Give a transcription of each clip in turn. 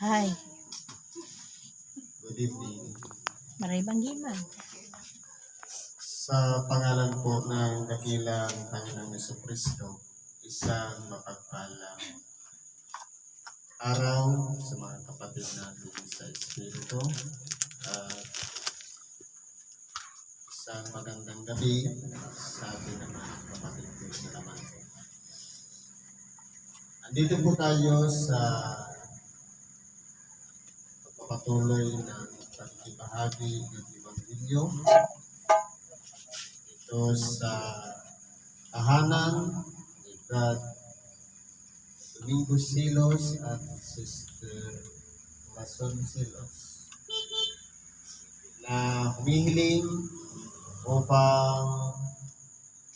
Hi, Good evening. Maribang Giman. Sa pangalan po ng dakilang Panginoong Jesucristo, isang mapagpalang araw sa mga kapatid natin sa Espiritu at isang magandang gabi sa ating mga kapatid ko sa laman. Andito po tayo sa pagpapatuloy ng pagkibahagi ng Ebanghelyo ito sa tahanan ni Brad Domingo Silos at Sister Rason Silos na humihiling upang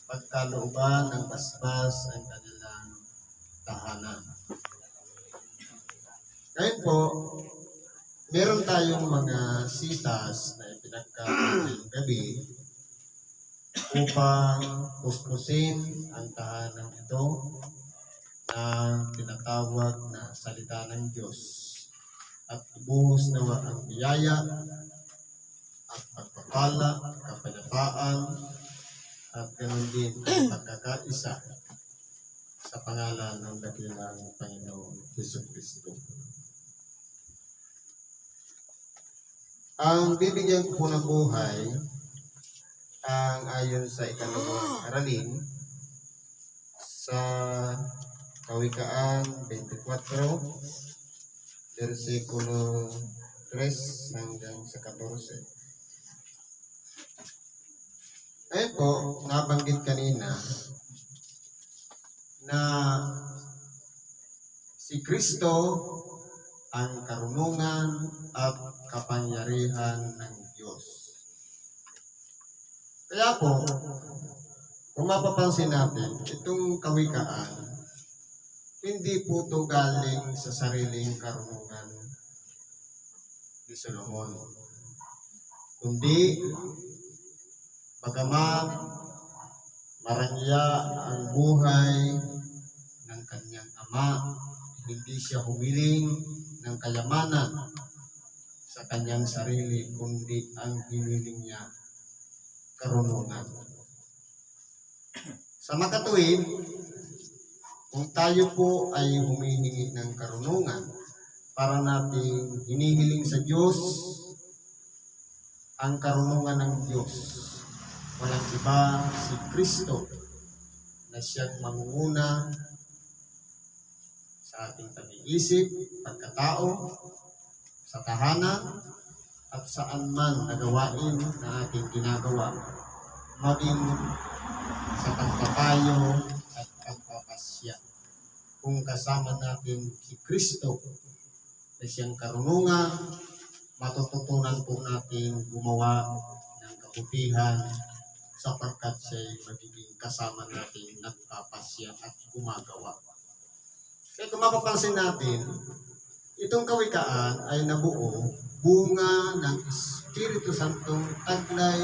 pagkalooban ng basbas ang kanilang tahanan. Ngayon po, meron tayong mga sitas na ipinagkaroon ngayong gabi upang puspusin ang tahanan ito na tinatawag na salita ng Diyos at ibuhos nawa ang biyaya at pagpapala, kapayapaan at ganoon din ang pagkakaisa sa pangalan ng dakilang Panginoong Jesucristo. Ang bibigyan ko po ng buhay ang ayon sa ikalawang aralin sa Kawikaan 24, versikulo 3 hanggang sa 14. Ayun po, nabanggit kanina na si Kristo ang karunungan at kapangyarihan ng Diyos. Kaya po, kung mapapansin natin, itong kawikaan, hindi po ito galing sa sariling karunungan ni Solomon. Kundi, bagamat marangya ang buhay ng kanyang ama, hindi siya humiling ng kayamanan sa kanyang sarili, kundi ang hiniling niya karunungan. Sa makatuwid, kung tayo po ay humihingi ng karunungan para nating hinihiling sa Diyos ang karunungan ng Diyos, walang iba si Kristo na siyang mangunguna sa ating pag-iisip, pagkatao, sa tahanan, at saan man na gawain na ating ginagawa, maging sa pagpapayo at pagpapasya. Kung kasama natin si Kristo na siyang karunungan, matututunan po natin gumawa ng kabutihan sapagkat siya'y magiging kasama natin nagpapasya at gumagawa. Kaya kung mapapansin natin, itong kawikaan ay nabuo bunga ng Espiritu Santong taglay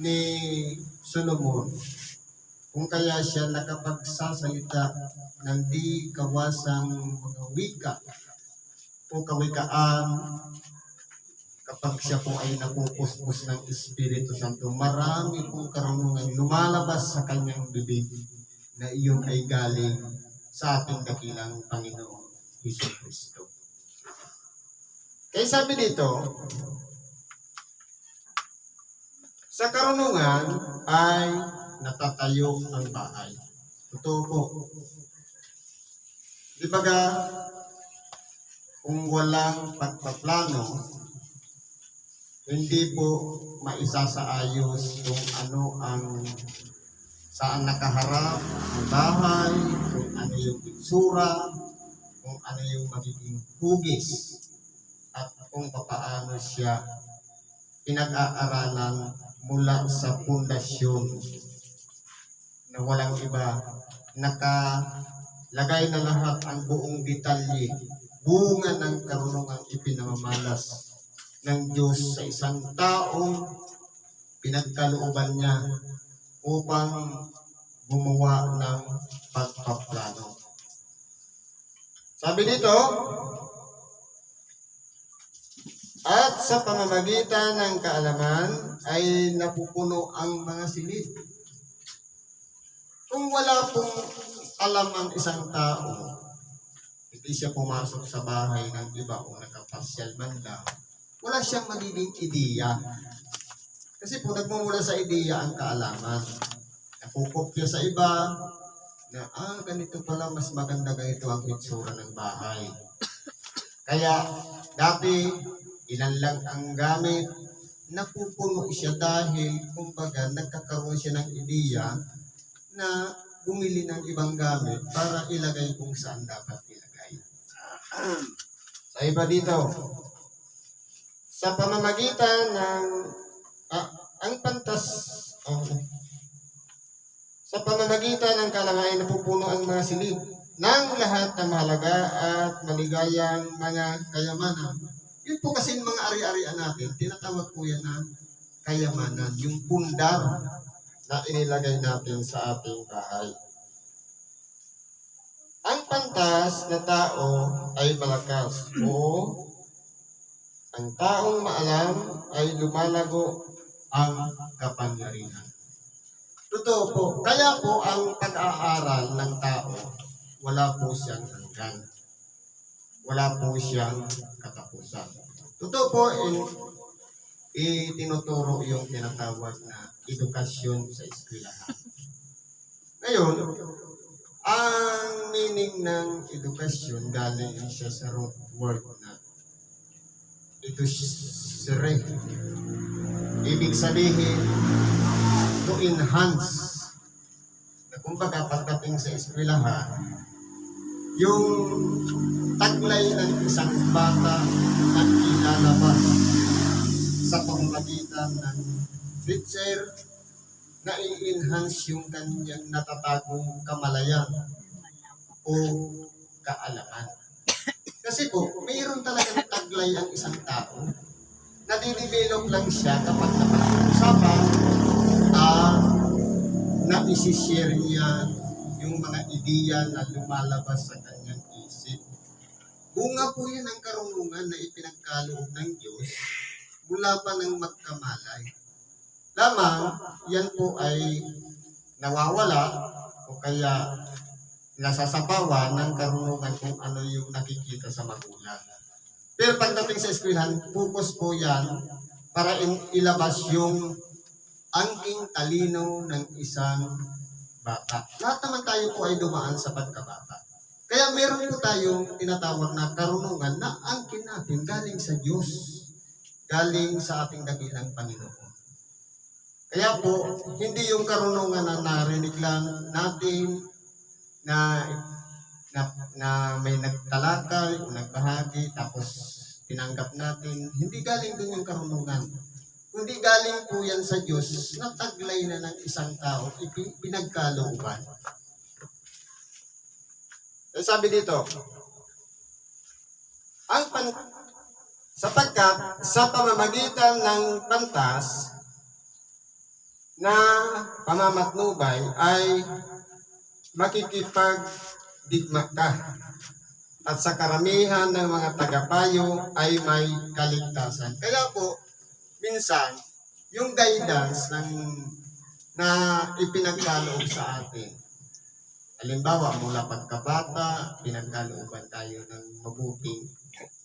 ni Solomon. Kung kaya siya nakapagsasalita ng di kawasang mga wika o kawikaan, kapag siya po ay napupuspos ng Espiritu Santo, marami pong karunungan lumalabas sa kanyang bibig na iyon ay galing sa ating dakilang Panginoong Jesucristo. Kaya sabi dito, sa karunungan ay natatayo ang bahay. Totoo po. Di baga, kung walang pagpaplano, hindi po maisasaayos kung ano ang saan nakaharap ang bahay, kung ano yung itsura, kung ano yung magiging hugis, at kung papaano siya pinag-aaralan mula sa pundasyon na walang iba, nakalagay na lahat ang buong detalye, bunga ng karunungang ipinamamalas ng Diyos sa isang taong pinagkalooban niya upang gumawa ng pagpaplano. Sabi dito, At sa pamamagitan ng kaalaman ay napupuno ang mga silid. Kung wala pong alam ang isang tao, hindi siya pumasok sa bahay ng iba o nakapasyal man lang, wala siyang magiging ideya. Kasi po nagmumula sa ideya ang kaalaman. Napupokya sa iba na, ganito pala, mas maganda ganito ang hitsura ng bahay. Kaya dati, ilan lang ang gamit, napupuno siya dahil, kumbaga, nagkakaroon siya ng ideya na bumili ng ibang gamit para ilagay kung saan dapat ilagay. Sa iba dito, sa pamamagitan ng ang pantas, sa pamamagitan ng kaalaman ay napupuno ang mga silid ng lahat ng mahalaga at maligayang mga kayamanan. Yun po kasi mga ari-arian natin, tinatawag po yan na kayamanan, yung pundar na inilagay natin sa ating bahay. Ang pantas na tao ay malakas o ang taong maalam ay lumalago ang kapangyarihan. Totoo po, kaya po ang pag-aaral ng tao, wala po siyang hanggan. Wala po siyang katapusan. Totoo po, itinuturo yung tinatawag na edukasyon sa eskwelahan. Ngayon, ang meaning ng edukasyon galing siya sa root word na edusere. Ibig sabihin, to enhance. Na kumbaga pagdating sa eskwelahan, yung taglay ng isang bata na ilalabas sa pamamagitan ng teacher na i-enhance yung kanyang natatagong kamalayan o kaalaman. Kasi po, mayroon talagang taglay ang isang tao. Nadidevelop lang siya kapag napag-usapan na isi-share niya yung mga ideya na lumalabas sa kanyang isip. Bunga po yan ang karunungan na ipinagkaloob ng Diyos mula pa ng magkamalay. Lamang, yan po ay nawawala o kaya nasasapawan ng karunungan kung ano yung nakikita sa magulang. Pero pagdating sa eskwelahan, focus po yan para ilabas yung angking talino ng isang bata. Lahat naman tayo po ay dumaan sa pagkabata. Kaya meron po tayong tinatawag na karunungan na angkin natin galing sa Diyos, galing sa ating dakilang Panginoon. Kaya po, hindi yung karunungan na narinig lang natin na may nagtalakay o nagbahagi tapos tinanggap natin. Hindi galing dun yung karunungan. Kundi galing po yan sa Diyos na taglay na ng isang tao, pinagkalooban. Sabi dito, sapagkat sa pamamagitan ng pantas na pamamatnubay ay makikipagdigma ka. At sa karamihan ng mga tagapayo ay may kaligtasan. Kaya po, minsan, yung guidance na ipinagkaloob sa atin. Halimbawa, mula pagkabata, pinagkalooban tayo ng mabuting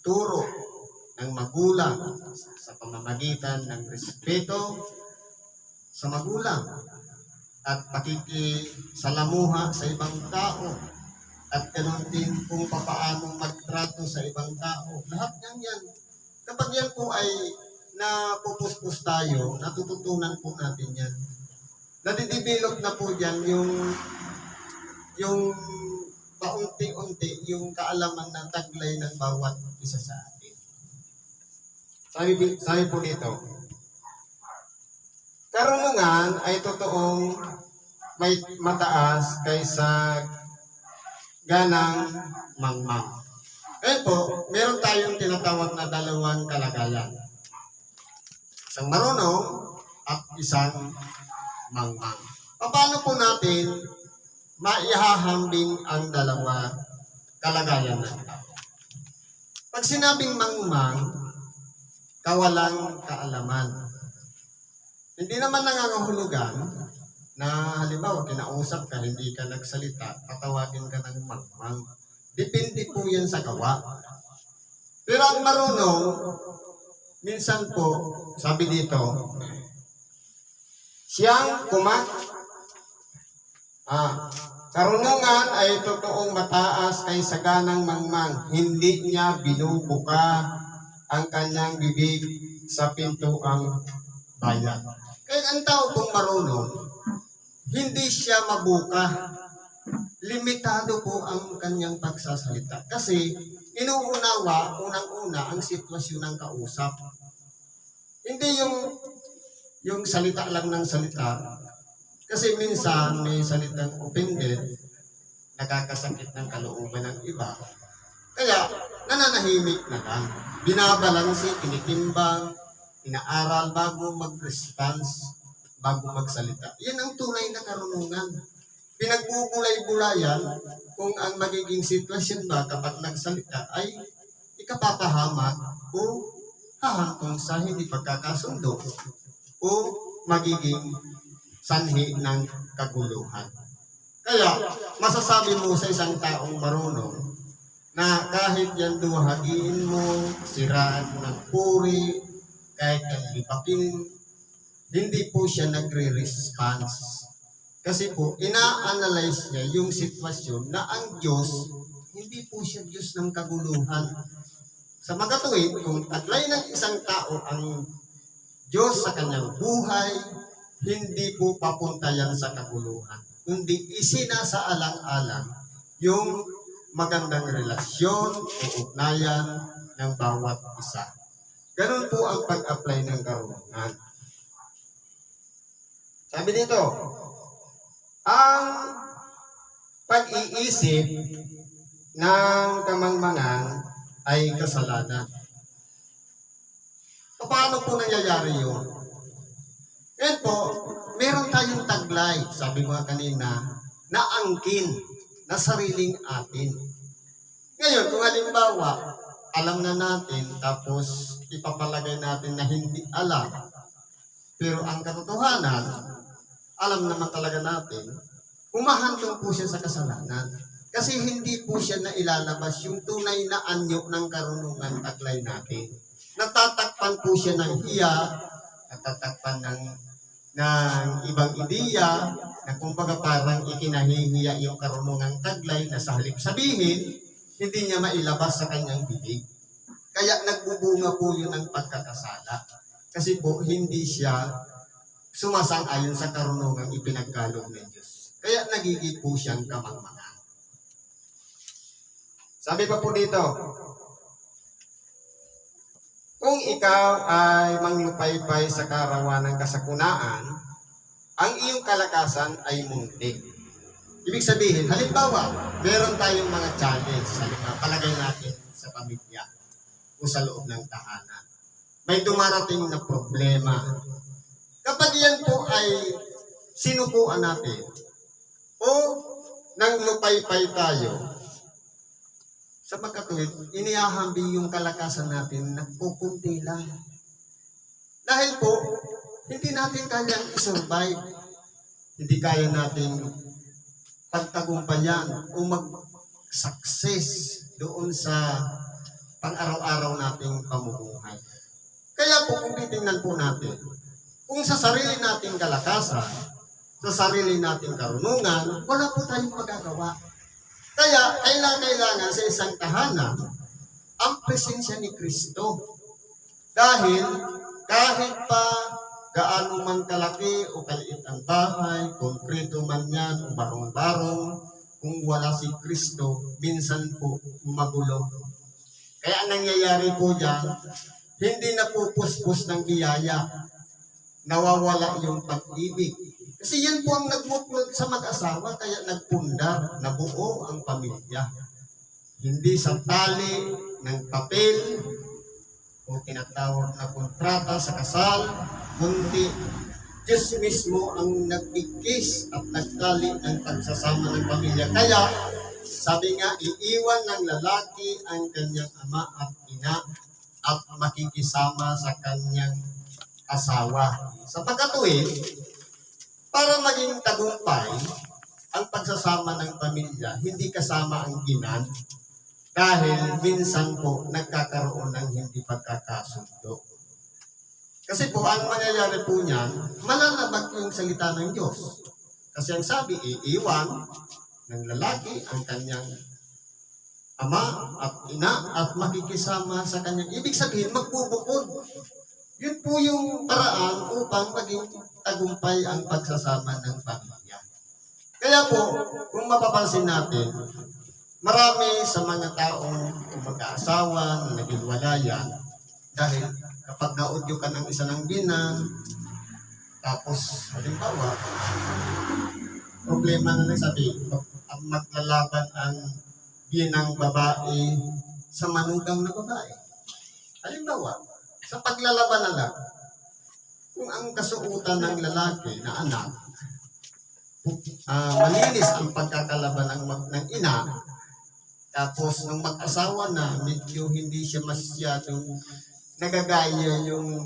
turo ng magulang sa pamamagitan ng respeto sa magulang at pakikisalamuha sa ibang tao at ganoon din kung paano magtrato sa ibang tao. Lahat yan. Kapag yan po ay napupuspos tayo, natututunan po natin yan. Nadidevelop na po dyan yung paunti-unti yung kaalaman ng taglay ng bawat isa sa atin. Sabi po dito, karunungan ay totoong may mataas kaysa ganang mangmang. Kaya po, meron tayong tinatawag na dalawang kalagayan. Isang marunong at isang mangmang. Paano po natin maihahambing ang dalawa kalagayan ng tao? Pag sinabing mangmang, kawalang kaalaman. Hindi naman nangangahulugan na halimbawa kinausap ka, hindi ka nagsalita, tatawagin ka ng mangmang. Depende po yan sa gawa. Pero ang marunong, minsan po, sabi dito, siyang karunungan ay totoong mataas kay saganang mangmang. Hindi niya binubuka ang kanyang bibig sa pintuang bayan. Kaya ang tao pong marunong, hindi siya mabuka. Limitado po ang kanyang pagsasalita. Kasi inuunawa, unang-una, ang sitwasyon ng kausap. Hindi yung salita lang ng salita. Kasi minsan may salitang offended, nakakasakit ng kalooban ng iba. Kaya nananahimik na lang. Binabalansi, tinitimbang, inaaral bago mag-response, bago magsalita. Yan ang tunay na karunungan. Pinagbubulay-bulayan kung ang magiging sitwasyon ba kapag nagsalita ay ikapapahamak o hahantong sa hindi pagkakasundo o magiging sanhi ng kaguluhan. Kaya masasabi mo sa isang taong marunong na kahit yan duhagiin mo, siraan mo ng puri, kahit yan lipakin, hindi po siya nagre-response. Kasi po, ina-analyze niya yung sitwasyon na ang Diyos, hindi po siya Diyos ng kaguluhan. Sa magkatuwid, kung taglay ng isang tao ang Diyos sa kanyang buhay, hindi po papunta yan sa kaguluhan. Kundi isinasaalang-alang yung magandang relasyon o ugnayan ng bawat isa. Ganun po ang pag-apply ng karunungan. Sabi dito, ang pag-iisip ng kamangmangan ay kasalanan. Paano po nangyayari yun? Ngayon po, meron tayong taglay, sabi ko kanina, na angkin, na sariling atin. Ngayon, kung halimbawa, alam na natin, tapos ipapalagay natin na hindi alam, pero ang katotohanan, alam naman talaga natin, umahantong po siya sa kasalanan. Kasi hindi po siya na ilalabas yung tunay na anyo ng karunungan taglay natin. Natatakpan po siya ng hiya, natatakpan ng ibang ideya, na kumbaga parang ikinahihiya yung karunungang taglay na sa halip sabihin, hindi niya mailabas sa kanyang bibig. Kaya nagbubunga po yun ng pagkakasala. Kasi po hindi siya sumasang-ayon sa karunungang ipinagkaloob ng Diyos. Kaya nagiging po siyang kamangmangan. Sabi pa po dito, kung ikaw ay manglupaypay sa karawan ng kasakunaan, ang iyong kalakasan ay muntik. Ibig sabihin, halimbawa, meron tayong mga challenge sa palagay natin sa pamilya o sa loob ng tahanan. May dumarating na problema. Kapag yan po ay sinukuan natin o nanglupaypay tayo, sa pagkatuwid, inihahambing yung kalakasan natin na pupunti lang. Dahil po, hindi natin kayang isurvive. Hindi kaya natin pagtagumpayan o mag-success doon sa pang-araw-araw nating pamumuhay. Kaya po, kung titingnan po natin, kung sa sarili nating kalakasan, sa sarili nating karunungan, wala po tayong magagawa. Kaya, kailangan sa isang tahanan ang presensya ni Kristo. Dahil, kahit pa gaano man kalaki o kaliit ang bahay, konkreto man yan o barong-barong, kung wala si Kristo, minsan po magulo. Kaya ang nangyayari po dyan, hindi napupuspos ng biyaya, nawawala yung pag-ibig. Kasi yan po ang nagmuklod sa mag-asawa, kaya nagpundar, nabuo ang pamilya. Hindi sa tali ng papel o tinatawag na kontrata sa kasal, kundi Diyos mismo ang nagkikis at nagtali ng pagsasama ng pamilya. Kaya, sabi nga, iiwan ng lalaki ang kanyang ama at ina at makikisama sa kanyang asawa. Sa pagkatuwid, para maging tagumpay, ang pagsasama ng pamilya, hindi kasama ang ina dahil minsan po nagkakaroon ng hindi pagkakasundo. Kasi po, ang mangyayari po niyan, malalabag yung salita ng Diyos. Kasi ang sabi, iiwan ng lalaki ang kanyang ama at ina at makikisama sa kanyang. Ibig sabihin, magbubukod. Yun po yung paraan upang maging tagumpay ang pagsasama ng pamilya. Kaya po, kung mapapansin natin, marami sa mga taong mag-aasawa na naghiwalayan dahil kapag naudyo ka ng isa ng ginang, tapos halimbawa, problema na lang sabi, ang maglalaban ang ginang babae sa manugang na babae. Halimbawa, sa paglalaban na lang, kung ang kasuotan ng lalaki na anak, malinis ang pagkakalaban ng ina, tapos nung mag-asawa na, medyo hindi siya masyadong nagagaya yung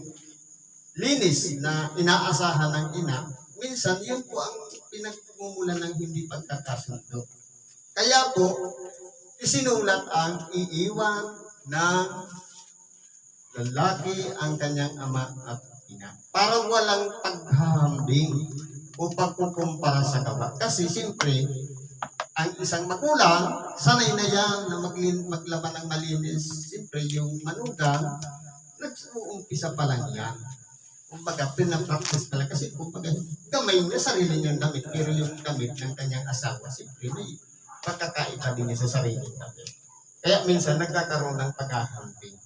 linis na inaasahan ng ina, minsan yun po ang pinagmumulan ng hindi pagkakasundo. Kaya po, isinulat ang iiwan ng lalaki ang kanyang ama at ina. Para walang paghahambing o pagkukumpara sa gawa. Kasi siyempre, ang isang magulang, sanay na yan na maglaban ng malinis. Siyempre, yung manugang, nag-uumpisa pa lang yan. Kumbaga, pinapractice pa lang. Kasi kumbaga, gamay niya, sarili niyang damit. Pero yung damit ng kanyang asawa, siyempre, may pagkakaiba din niya sa sarili damit. Kaya minsan, nagkakaroon ng paghahambing.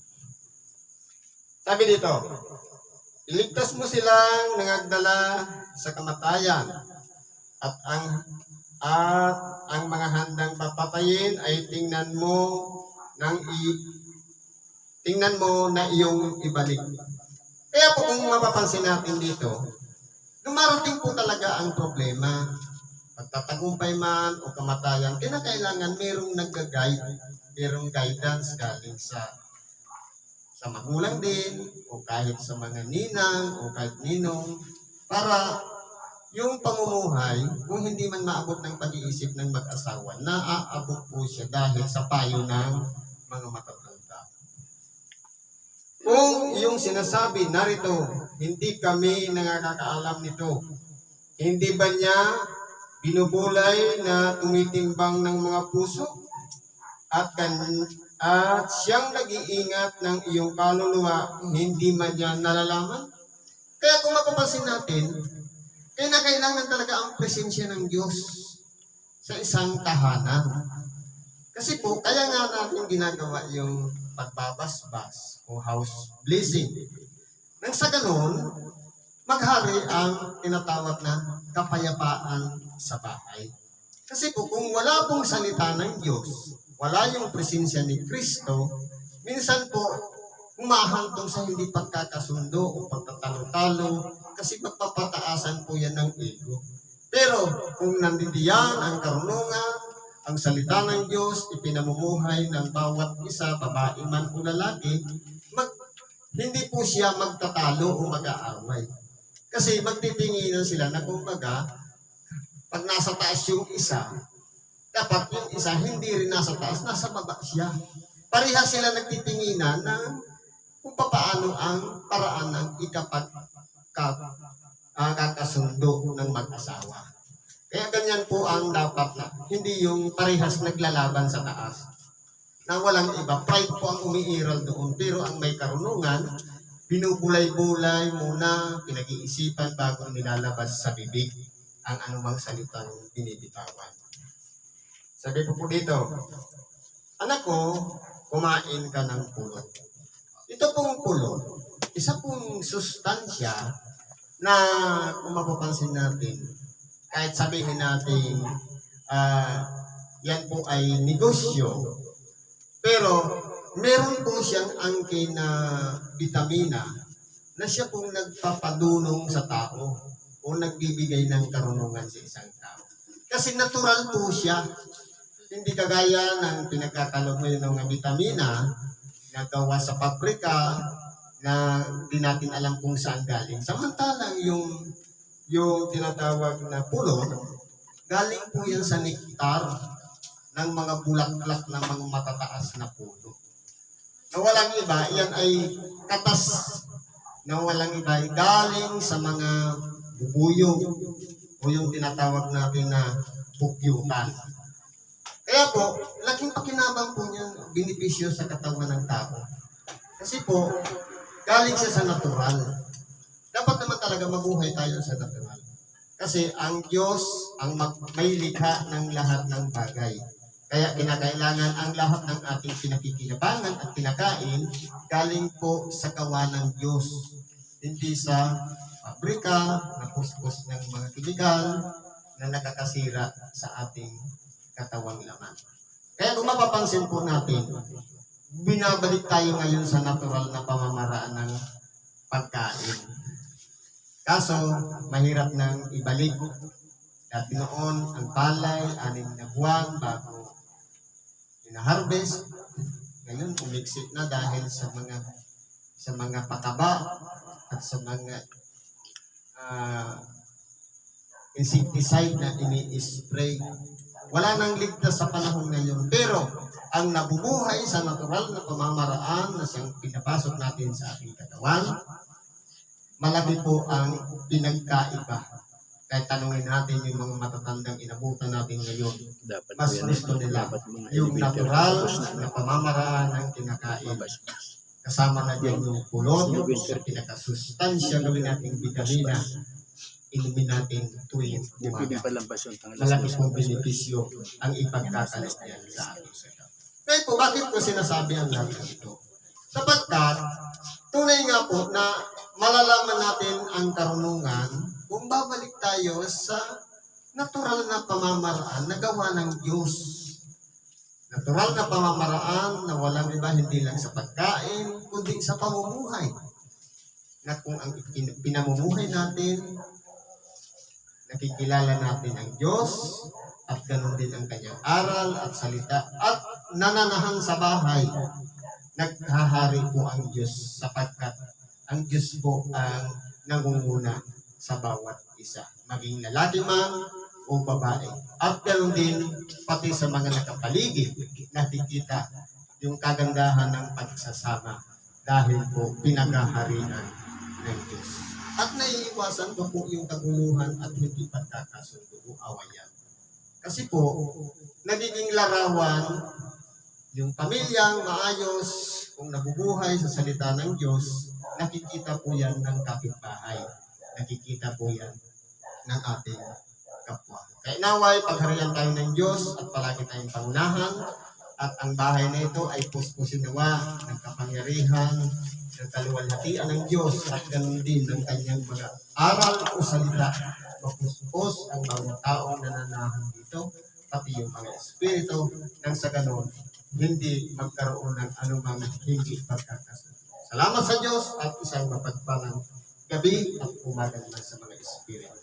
Sabi dito, iligtas mo silang nangagdala sa kamatayan at ang mga handang papatayin ay tingnan mo na iyong ibalik. Kaya po kung mapapansin natin dito, dumarating po talaga ang problema. Pagtatagumpay man o kamatayan, kinakailangan mayroong nag-guide, mayroong guidance galing sa magulang din, o kahit sa mga ninang, o kahit ninong, para yung pamumuhay, kung hindi man maabot ng pag-iisip ng mag-asawa, naaabot po siya dahil sa payo ng mga matatanda. Kung yung sinasabi, narito, hindi kami nakakaalam nito, hindi ba niya binubulay na tumitimbang ng mga puso at siyang nag-iingat ng iyong kaluluwa, hindi man niya nalalaman? Kaya kung mapapansin natin, kailangan talaga ang presensya ng Diyos sa isang tahanan. Kasi po, kaya nga natin ginagawa yung pagbabasbas o house blessing. Nang sa ganun, maghari ang tinatawag na kapayapaan sa bahay. Kasi po, kung wala pong salita ng Diyos, wala yung presensya ni Kristo, minsan po, humahantong sa hindi pagkakasundo o pagtatalo-talo kasi magpapataasan po yan ng ego. Pero kung nanditiyan ang karunungan, ang salita ng Diyos, ipinamumuhay ng bawat isa, babae man o lalaki, hindi po siya magtatalo o mag-aaway. Kasi magtitinginan sila na kumbaga, pag nasa taas yung isa, dapat yung isa hindi rin nasa taas, nasa baba siya. Parehas sila nagtitinginan na kung paano ang paraan ng kakasundo ng mag-asawa. Kaya ganyan po ang dapat na, hindi yung parehas naglalaban sa taas. Na walang iba, pride po ang umiiral doon. Pero ang may karunungan, binubulay-bulay muna, pinag-iisipan bago nilalabas sa bibig ang anumang salitang binibitawan. Sabi po dito, anak ko, kumain ka ng pulot. Ito pong pulot, isa pong sustansya na kung mapapansin natin, kahit sabihin natin, yan po ay negosyo, pero meron po siyang angkin na vitamina na siya pong nagpapadulong sa tao o nagbibigay ng karunungan sa isang tao. Kasi natural po siya. Hindi kagaya ng pinagkakalog mo ng vitamina na gawa sa pabrika na di natin alam kung saan galing. Samantalang yung tinatawag na pulo, galing po yan sa nektar ng mga bulaklak ng mga matataas na puno. Na walang iba, yan ay katas na walang iba, ay galing sa mga bubuyog o yung tinatawag natin na bukyutan. Kaya po, laking pakinabang po niyan, benepisyo sa katawan ng tao. Kasi po, galing siya sa natural. Dapat naman talaga mabuhay tayo sa natural. Kasi ang Diyos ang may likha ng lahat ng bagay. Kaya kinakailangan ang lahat ng ating pinakikinabangan at kinakain galing po sa gawa ng Diyos. Hindi sa pabrika, na puspos ng mga kemikal na nakakasira sa ating katawang laman. Kaya kung mapapansin po natin, binabalik tayo ngayon sa natural na pamamaraan ng pagkain. Kaso, mahirap nang ibalik. Dati noon, ang palay, 6 na buwan bago ina-harvest. Ngayon, umiksit na dahil sa mga pataba at sa mga insecticide na ini-spray. Wala nang ligtas sa panahon ngayon. Pero, ang nabubuhay sa natural na pamamaraan na siyang pinapasok natin sa ating katawan, malaki po ang pinagkaiba. Kahit tanungin natin yung mga matatandang inabutan natin ngayon, mas gusto nila yung natural na pamamaraan ng kinakain. Kasama na dyan yung pulot, sa pinakasustansya, gawin natin vitamina, inumin natin tuwing umaga. Malaki pong benepisyo ang ipagkakalat yan sa ating sila. Kaya po, bakit ko sinasabi ang lahat ito? Sapagkat, tunay nga po na malalaman natin ang karunungan kung babalik tayo sa natural na pamamaraan na gawa ng Diyos. Natural na pamamaraan na walang iba, hindi lang sa pagkain, kundi sa pamumuhay. Na kung ang pinamumuhay natin, nakikilala natin ang Diyos, at ganoon din ang kanyang aral at salita, at nananahan sa bahay, naghahari po ang Diyos sapagkat ang Diyos po ang nangunguna sa bawat isa, maging lalaki man o babae. At ganoon din pati sa mga nakapaligid, nakikita yung kagandahan ng pagsasama dahil po pinaghaharian ng Diyos. At naiiwasan ko po yung kaguluhan at hindi pagkakasundo o awayan. Kasi po, nagiging larawan yung pamilyang maayos kung nabubuhay sa salita ng Diyos, nakikita po yan ng kapitbahay. Nakikita po yan ng ating kapwa. Kaya naway, pagharian tayo ng Diyos at palagi tayong pangunahan at ang bahay na ito ay puspusin nawa ng kapangyarihan, ng kaluwalhatian ng Diyos at ganoon din ng kanyang mga aral o salita. Mapuspos ang bawat tao na nananahan dito, pati yung mga espiritu, nang sa ganoon, hindi magkaroon ng anumang hindi pagkakasunod. Salamat sa Diyos at isang mapagpalang gabi at umaga naman sa mga espiritu.